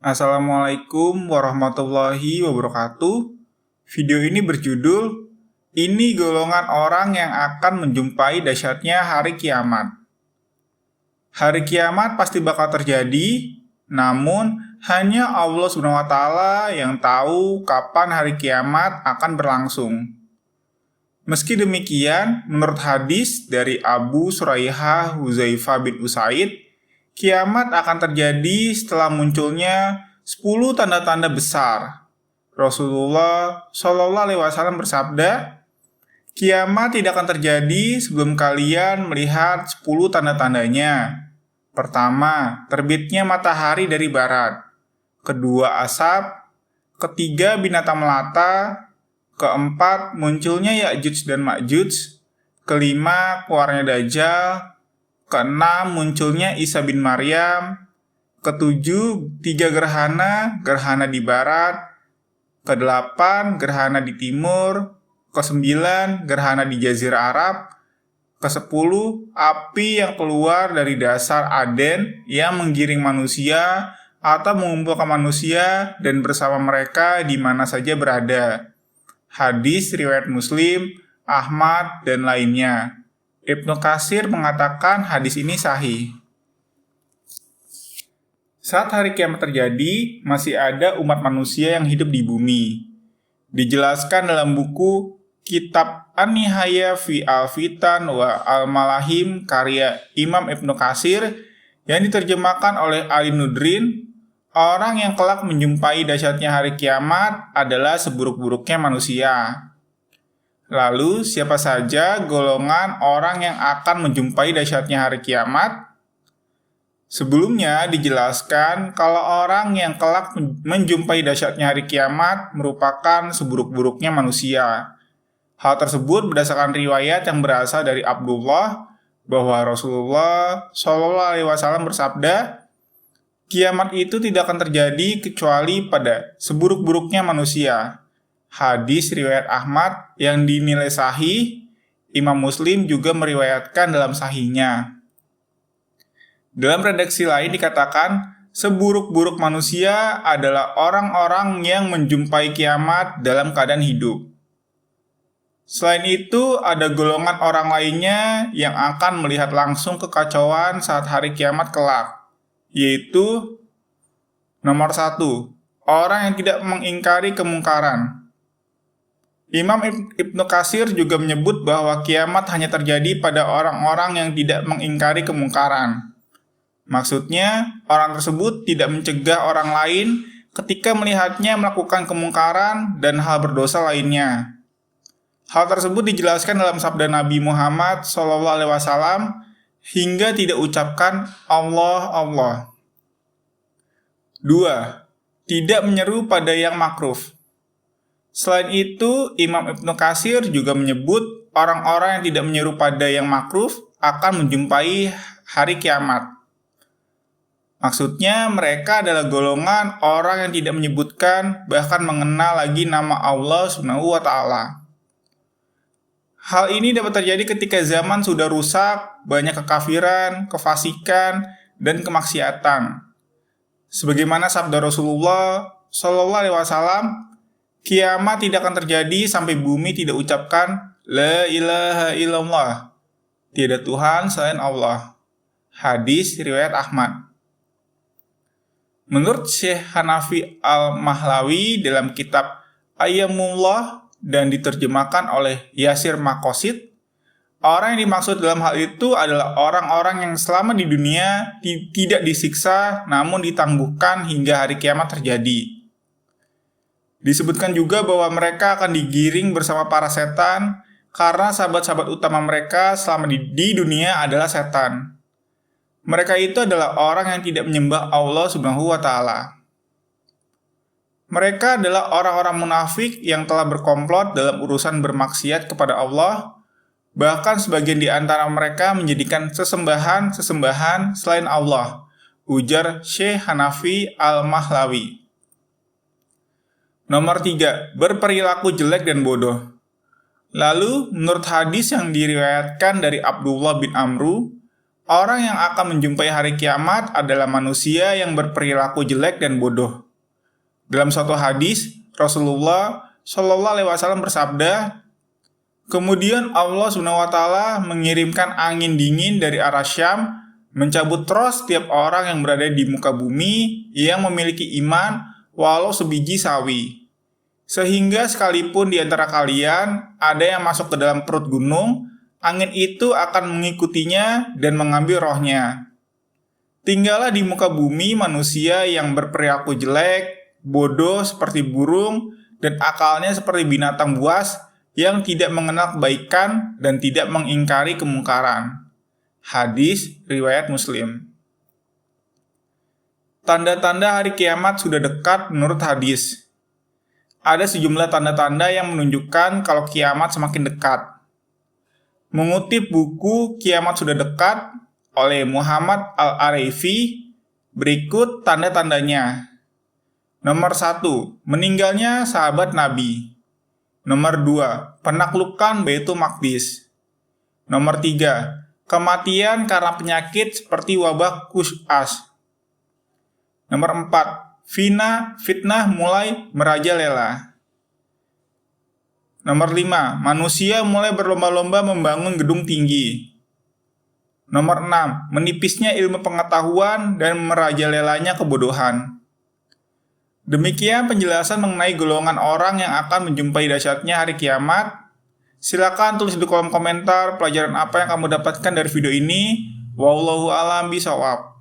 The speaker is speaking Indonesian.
Assalamualaikum warahmatullahi wabarakatuh. Video ini berjudul, "Ini golongan orang yang akan menjumpai dahsyatnya hari kiamat." Hari kiamat pasti bakal terjadi, namun hanya Allah SWT yang tahu kapan hari kiamat akan berlangsung. Meski demikian, menurut hadis dari Abu Suraihah Huzaifah bin Usaid, kiamat akan terjadi setelah munculnya 10 tanda-tanda besar. Rasulullah SAW bersabda, "Kiamat tidak akan terjadi sebelum kalian melihat 10 tanda-tandanya. Pertama, terbitnya matahari dari barat. Kedua, asap. Ketiga, binatang melata. Keempat, munculnya Ya'juj dan Ma'juj. Kelima, keluarnya Dajjal. Keenam, munculnya Isa bin Maryam. Ketujuh, 3 gerhana di barat. Kedelapan, gerhana di timur. Kesembilan, gerhana di Jazirah Arab. Kesepuluh, api yang keluar dari dasar Aden yang menggiring manusia atau mengumpulkan manusia dan bersama mereka di mana saja berada." Hadis riwayat Muslim, Ahmad, dan lainnya. Ibnu Katsir mengatakan hadis ini sahih. Saat hari kiamat terjadi, masih ada umat manusia yang hidup di bumi. Dijelaskan dalam buku Kitab An-Nihaya fi Al-Fitan wa Al-Malahim karya Imam Ibnu Katsir yang diterjemahkan oleh Ali Nudrin, orang yang kelak menjumpai dahsyatnya hari kiamat adalah seburuk-buruknya manusia. Lalu, siapa saja golongan orang yang akan menjumpai dahsyatnya hari kiamat? Sebelumnya dijelaskan kalau orang yang kelak menjumpai dahsyatnya hari kiamat merupakan seburuk-buruknya manusia. Hal tersebut berdasarkan riwayat yang berasal dari Abdullah bahwa Rasulullah SAW bersabda, "Kiamat itu tidak akan terjadi kecuali pada seburuk-buruknya manusia." Hadis riwayat Ahmad yang dinilai sahih, Imam Muslim juga meriwayatkan dalam sahihnya. Dalam redaksi lain dikatakan, seburuk-buruk manusia adalah orang-orang yang menjumpai kiamat dalam keadaan hidup. Selain itu, ada golongan orang lainnya yang akan melihat langsung kekacauan saat hari kiamat kelak, yaitu nomor 1, orang yang tidak mengingkari kemungkaran. Imam Ibnu Katsir juga menyebut bahwa kiamat hanya terjadi pada orang-orang yang tidak mengingkari kemungkaran. Maksudnya, orang tersebut tidak mencegah orang lain ketika melihatnya melakukan kemungkaran dan hal berdosa lainnya. Hal tersebut dijelaskan dalam sabda Nabi Muhammad SAW hingga tidak ucapkan Allah, Allah. 2. Tidak menyeru pada yang makruh. Selain itu, Imam Ibnu Katsir juga menyebut orang-orang yang tidak menyeru pada yang makruh akan menjumpai hari kiamat. Maksudnya, mereka adalah golongan orang yang tidak menyebutkan bahkan mengenal lagi nama Allah SWT. Hal ini dapat terjadi ketika zaman sudah rusak, banyak kekafiran, kefasikan, dan kemaksiatan. Sebagaimana sabda Rasulullah SAW, kiamat tidak akan terjadi sampai bumi tidak ucapkan La ilaha illallah. Tiada Tuhan selain Allah. Hadis riwayat Ahmad. Menurut Syekh Hanafi Al-Mahlawi dalam kitab Ayyamullah dan diterjemahkan oleh Yasir Maqasid, orang yang dimaksud dalam hal itu adalah orang-orang yang selama di dunia tidak disiksa namun ditangguhkan hingga hari kiamat terjadi. Disebutkan juga bahwa mereka akan digiring bersama para setan karena sahabat-sahabat utama mereka selama di dunia adalah setan. Mereka itu adalah orang yang tidak menyembah Allah SWT. Mereka adalah orang-orang munafik yang telah berkomplot dalam urusan bermaksiat kepada Allah, bahkan sebagian di antara mereka menjadikan sesembahan selain Allah, ujar Syekh Hanafi Al-Mahlawi. Nomor 3, berperilaku jelek dan bodoh. Lalu, menurut hadis yang diriwayatkan dari Abdullah bin Amru, Orang yang akan menjumpai hari kiamat adalah manusia yang berperilaku jelek dan bodoh. Dalam suatu hadis, Rasulullah Shallallahu Alaihi Wasallam bersabda, kemudian Allah Subhanahu Wa Taala mengirimkan angin dingin dari arah Syam, mencabut roh setiap orang yang berada di muka bumi yang memiliki iman walau sebiji sawi. Sehingga sekalipun di antara kalian ada yang masuk ke dalam perut gunung, angin itu akan mengikutinya dan mengambil rohnya. Tinggallah di muka bumi manusia yang berperilaku jelek, bodoh seperti burung, dan akalnya seperti binatang buas yang tidak mengenal kebaikan dan tidak mengingkari kemungkaran. Hadis riwayat Muslim. Tanda-tanda hari kiamat sudah dekat menurut hadis. Ada sejumlah tanda-tanda yang menunjukkan kalau kiamat semakin dekat. Mengutip buku Kiamat Sudah Dekat oleh Muhammad Al-Arifi, berikut tanda-tandanya. Nomor 1, meninggalnya sahabat Nabi. Nomor 2, penaklukan Baitul Maqdis. Nomor 3, kematian karena penyakit seperti wabah Kus'as. Nomor 4, fitnah mulai merajalela. Nomor 5, manusia mulai berlomba-lomba membangun gedung tinggi. Nomor 6, menipisnya ilmu pengetahuan dan merajalelanya kebodohan. Demikian penjelasan mengenai golongan orang yang akan menjumpai dahsyatnya hari kiamat. Silakan tulis di kolom komentar pelajaran apa yang kamu dapatkan dari video ini. Wallahu a'lam bishawab.